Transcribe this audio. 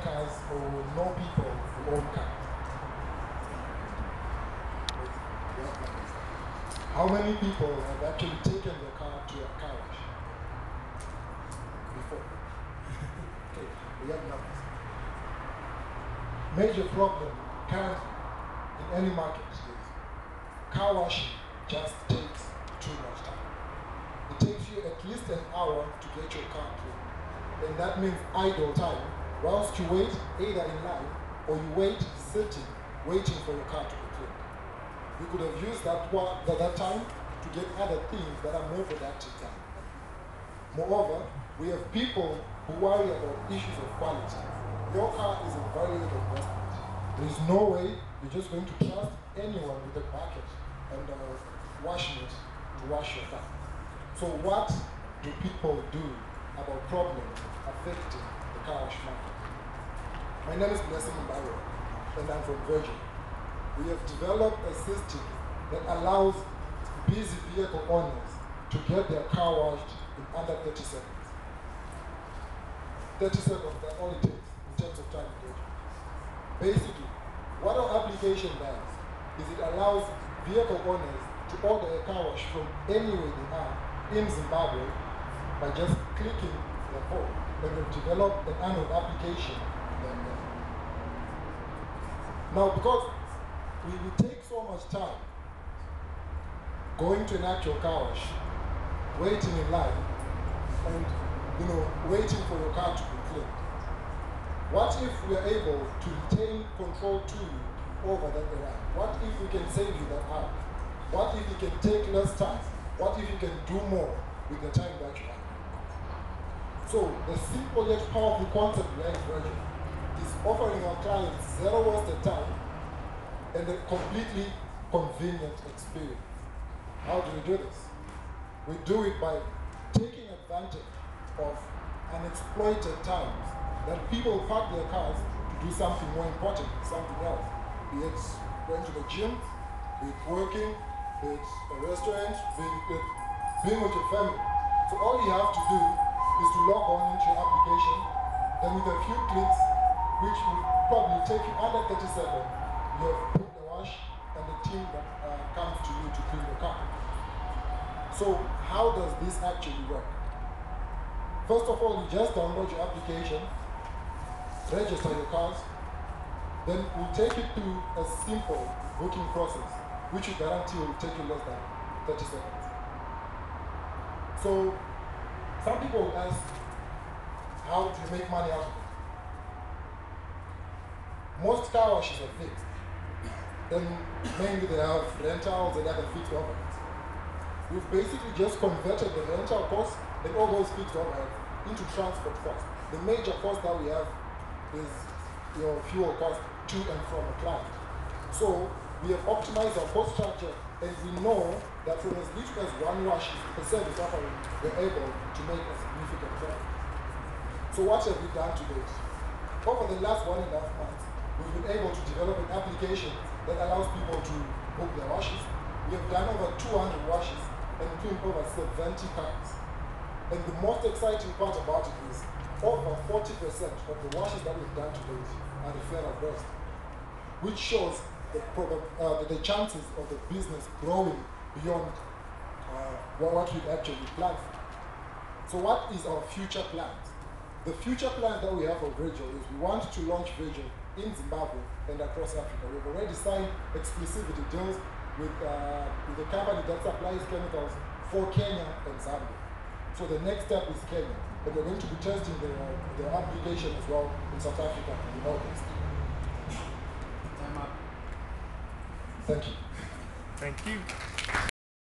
cars or know people who own cars? How many people have actually taken their car to a car wash before? Okay, we have numbers. Major problem currently in any market is car washing just takes too much time. It takes you at least an hour to get your car cleaned. And that means idle time whilst you wait either in line or you wait sitting, waiting for your car to be cleaned. You could have used that time to get other things that are more productive time. Moreover, we have people who worry about issues of quality. Your car is a very little investment. There is no way you're just going to trust anyone with a bucket and washing it to wash your car. So what do people do about problems affecting the car wash market? My name is Blessing Mbaro, and I'm from Virgin. We have developed a system that allows busy vehicle owners to get their car washed in under 30 seconds. 30 seconds, that's all it takes in terms of time engagement. Basically, what our application does is it allows vehicle owners to order a car wash from anywhere they are in Zimbabwe by just clicking their phone. And we've developed an annual application. Now, because we take so much time going to an actual car wash, waiting in line, and waiting for your car to be cleaned. What if we are able to retain control to you over that errand? What if we can save you that hour? What if you can take less time? What if you can do more with the time that you have? So the simple yet powerful concept behind Virgin is offering our clients zero wasted time and a completely convenient experience. How do we do this? We do it by taking advantage of unexploited times that people park their cars to do something more important, something else. Be it going to the gym, be it working, be it a restaurant, be it being with your family. So all you have to do is to log on into your application, then with a few clicks, which will probably take you under 30 seconds, you have put the wash and the team that comes to you to clean your car. So how does this actually work? First of all, you just download your application, register your cars, then we'll take you through a simple booking process, which we guarantee will take you less than 30 seconds. So some people will ask, how do you make money out of it? Most car washes are fixed. Then mainly they have rentals and other fixed overheads. We've basically just converted the rental costs and all those fixed overheads into transport costs. The major cost that we have is your fuel cost to and from a client. So we have optimized our cost structure, and we know that from as little as one wash per service offering, we're able to make a significant profit. So what have we done to date? Over the last 1.5 months, we've been able to develop an application that allows people to book their washes. We have done over 200 washes and cleaned over 70 cars. And the most exciting part about it is over 40% of the washes that we've done to date are referral based, which shows the chances of the business growing beyond what we've actually planned for. So what is our future plans? The future plan that we have for Virgil is we want to launch Virgil in Zimbabwe and across Africa. We've already signed exclusivity deals with a company that supplies chemicals for Kenya and Zambia. So the next step is Kenya, and we're going to be testing the application as well in South Africa in August. Time up. Thank you. Thank you.